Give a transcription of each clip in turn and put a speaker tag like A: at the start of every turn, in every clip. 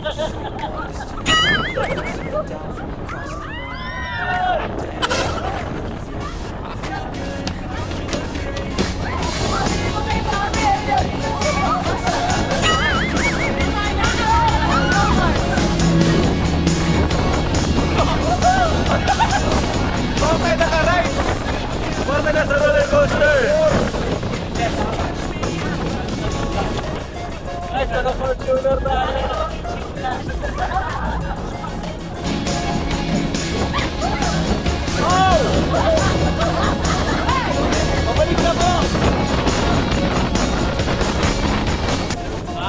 A: Bakit naka-ride? Bakit nasa roller coaster? Ay, naka-fortuner tayo. Oh! Pabalik na po! Ha?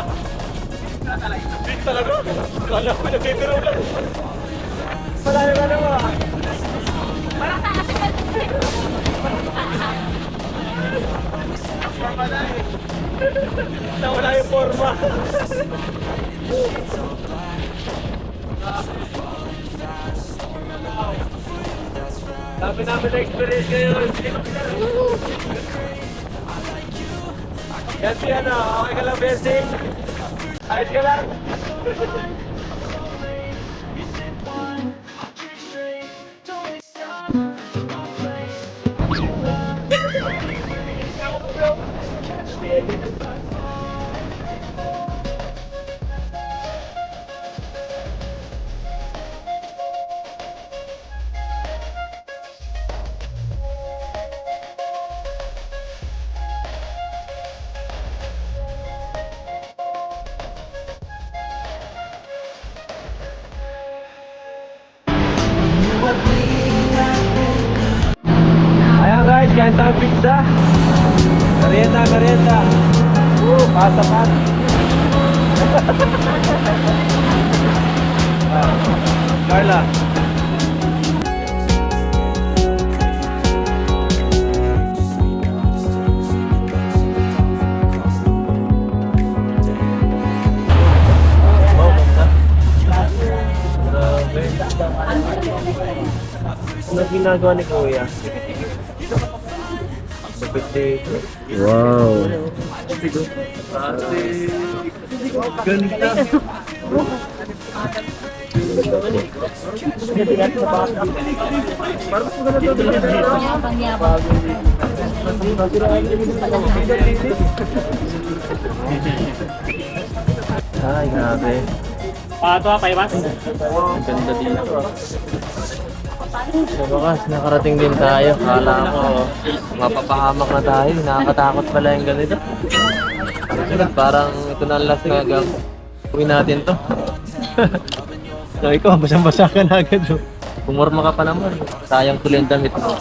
A: Big talaga? Kala ko nagkikiro lang. Malayo ka naman.
B: Parang taas ka.
A: Nawala yung forma. Sabi namin na experience ngayon. Yan si ano, okay ka lang, Bessie? Ayos ka lang? Ayan guys, kain tayo pizza. Merienda, merienda. Pasapat. Carla. Ano ginagawa ni Kuya? Lupit dito. Wow. Ganda. Ay, grabe.
C: Ito paiwas.
A: Ang ganda dito. Sa wakas, nakarating din tayo. Kala ko, mapapahamak na tayo. Nakakatakot pala yung ganito. Parang ito na ang last na gawin natin to. So ikaw, basang-basa ka na agad. Pumorma ka pa naman. Sayang tuloy ang damit mo.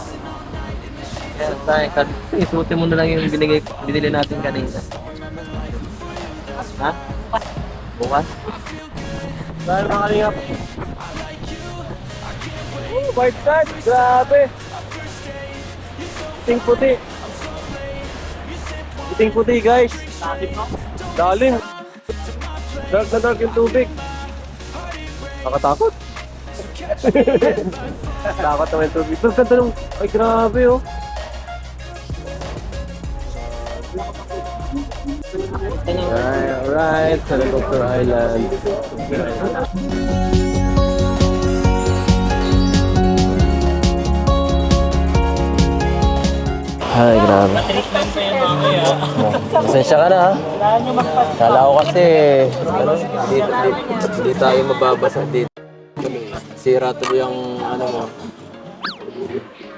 A: Kaya sayang, isuti mo na lang yung binili natin kanina. Ha? Bukas? Dahil mga kalingap. White side, grabe. Iting puti. Iting puti guys. Dalim. Dark na dark yung tubig. Nakatakot. Takot naman yung tubig. Pero ganda nung, ay grabe oh. Alright, Helicopter Island. Ay, grabe. Pasensya ka na ha. Kala ko kasi hindi tayo mababasa dito. Sira tuloy yung ano mo.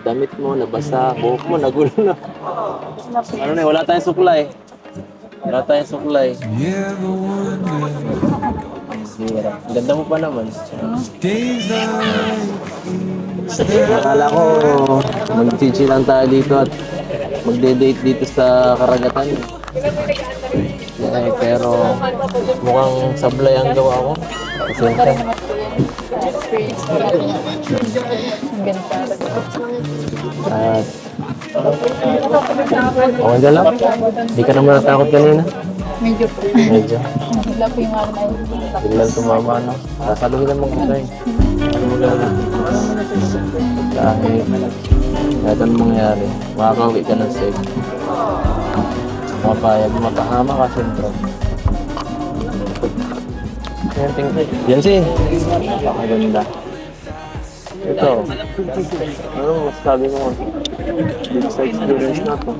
A: Damit mo, nabasa, buhok mo, nagulo na. Ano na, wala tayong suklay. Wala tayong suklay. Sira. Ang ganda mo pa naman. Akala ko mag-chichi lang tayo dito at magde-date dito sa karagatan. Pero mukhang sablay ang gawa ko. Pasensya. At okay ka lang? Hindi ka naman natakot kanina?
B: Medyo.
A: Medyo.
B: Bigla po yung araw na yun.
A: Biglang tumama, no? Sasaluhin naman ko sa'yo. Ano mo gano'n? Kahit anong mangyari, makakauwi ka ng safe. Mapayag, mapahama ka siyempre. Yan, tingnan. Yan si. Napakaganda. Ito. Ano masasabi mo? Dito sa experience na to.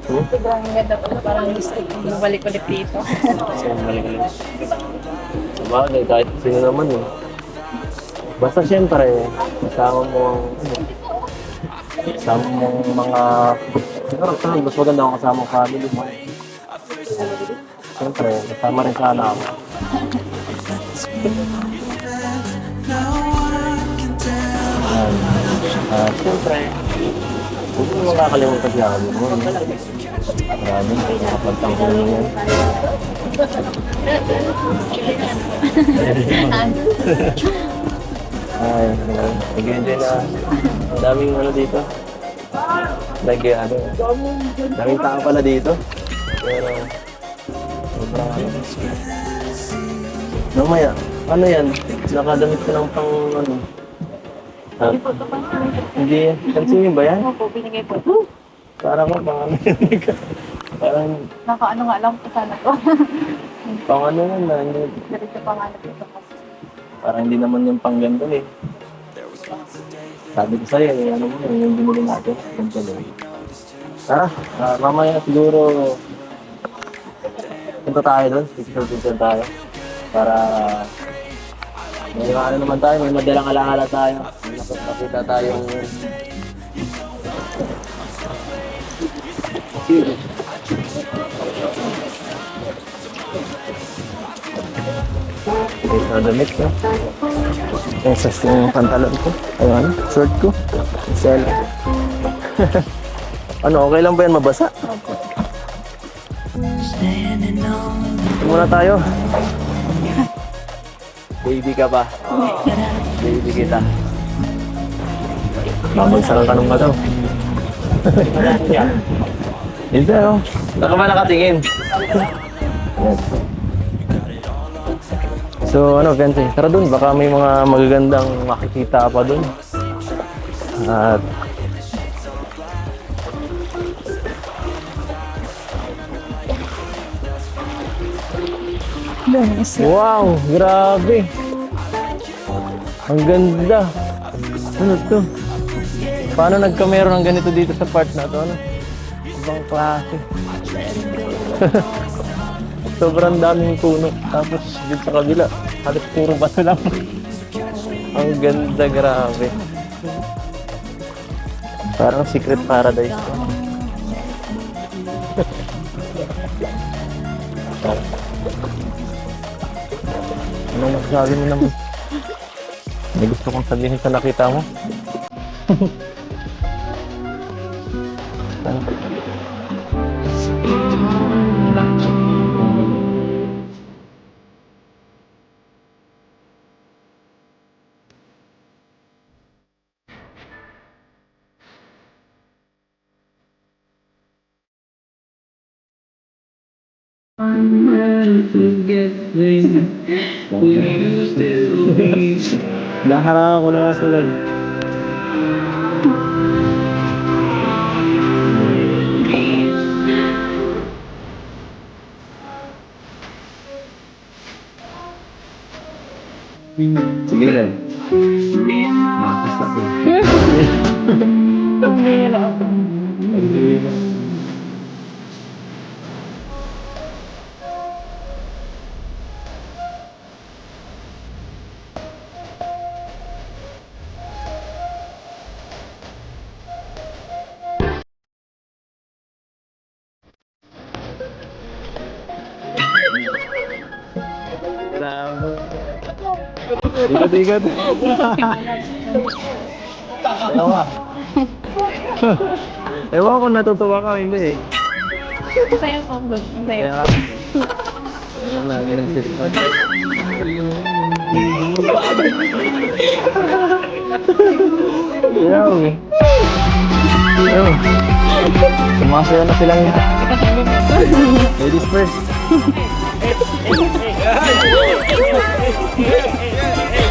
B: Sobrang ganda po. Parang gusto ko balik ulit dito.
A: So, balik-balik. Sabagay, kahit sino naman eh. Basta siyempre, kasama mo ang kasama mong mga siguro mas maganda kung kasama ang family mo. Siyempre, kasama rin sana ako. Ayan. Siyempre, huwag mo makakalimutan si Abi mo. Maraming nakapagtangkol mo yan. Ay, nag-enjoy na. Ang daming ano dito. Daming tao pala dito. Pero, sobrang mamaya, ano yan? Nakadamit ko ng pang ano? Ha? Hindi, kansin mo ba yan?
B: Opo, binigay po.
A: Parang ko, pang ano yan? Parang,
B: Nakaano nga lang po sana to.
A: pang ano yan na, hindi,
B: Diretso pa nga na po ito kasi.
A: parang hindi naman yung pang ganito eh. Sabi ko sa'yo, ano mo, yung binili natin, ganito lang. Tara, mamaya siguro, punta tayo doon, picture tayo. Para, may ano naman tayo, may madalang alaala tayo. May nakita tayong sa damit ko. Yung pantalon ko. Ayun, short ko. Sell. Ano, okay lang ba yan mabasa? Ito muna tayo. Baby ka ba? Baby kita. Babagsakan ka nung daw. Hindi oh. Saan ka ba nakatingin? Yes. So ano, Vente, tara dun. Baka may mga magagandang makikita pa dun. At wow, grabe. Ang ganda. Ano to? Paano nagkamero ng ganito dito sa part na to? Ano? Ibang klase. Sobrang daming puno. Tapos dito sa kabila, halos puro bato lang. Ang ganda, grabe. Parang secret paradise to. Ano masasabi mo naman? May gusto kong sabihin sa nakita mo? Ano?
D: I'm ready to get things. We used to be.
A: Naharangan ko na nga sila. Sige lang. Makas ako.
B: Ang hirap.
A: Ikat-ikat. Tawa. Ewan ko natutuwa ka, hindi eh.
B: Masaya po, good. Masaya
A: Kaya
B: po.
A: ang lagi ng sitcom. Yaw. Yaw. Sumasaya na sila yun. Ladies first.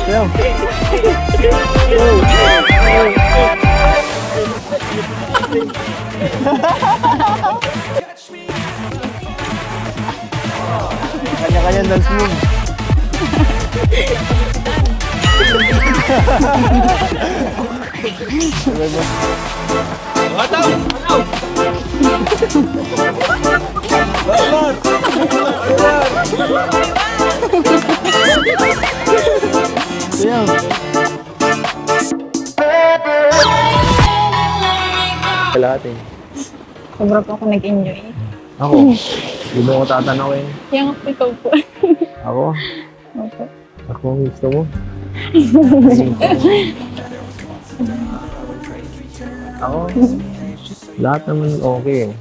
A: Yaw. Kanya-kanya kanyang dance move. Ayan. Lahat eh.
B: Sobra po ako nag-enjoy.
A: Ako, hindi mo ko tatanawin.
B: Yung ikaw po.
A: Ako,
B: Opo.
A: ako ang gusto mo. Ako, lahat naman okay eh.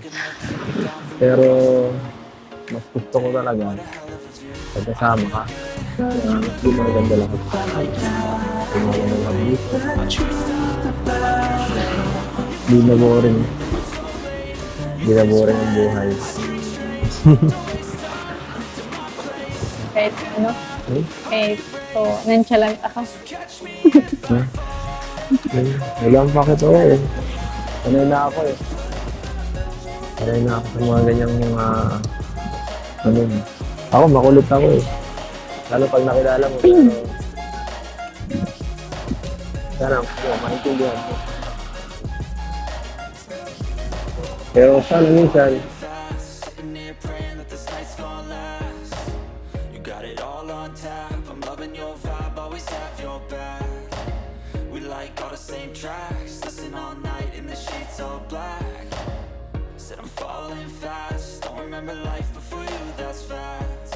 A: Pero, mas gusto ko talaga pagkasama ka. Hindi mo maganda lahat. Hindi mo maganda lahat. Hindi na boring. Hindi na boring ang buhay.
B: Kahit ano,
A: Hmm?
B: kahit so, nonchalant ako.
A: Ha? Walang bakit ako eh. Sanay na ako eh. Sanay na ako sa mga ganyang mga... ano eh. Ako, makulit ako eh. Lalo pag nakilala mo. Sana, maintindihan mo. Pero sana minsan,
E: tracks, listen all night in the sheets all black. Said I'm falling fast, don't remember life before you, that's facts.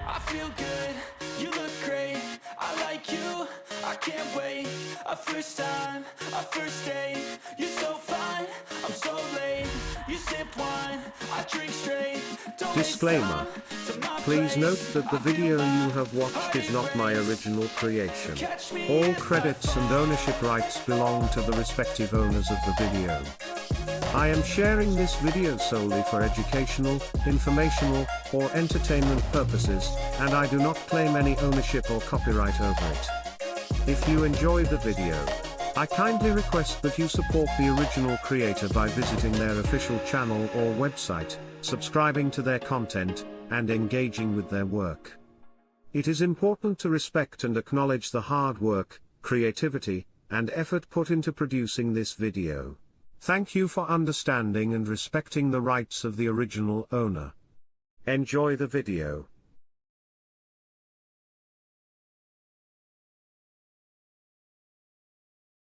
E: I feel good, you look great, I like you, I can't wait. A first time, a first date, you're so fine, I'm so late. You sip wine, I drink straight.
F: Disclaimer. Please note that the video you have watched is not my original creation. All credits and ownership rights belong to the respective owners of the video. I am sharing this video solely for educational, informational, or entertainment purposes, and I do not claim any ownership or copyright over it. If you enjoy the video, I kindly request that you support the original creator by visiting their official channel or website, subscribing to their content, and engaging with their work. It is important to respect and acknowledge the hard work, creativity, and effort put into producing this video. Thank you for understanding and respecting the rights of the original owner. Enjoy the video.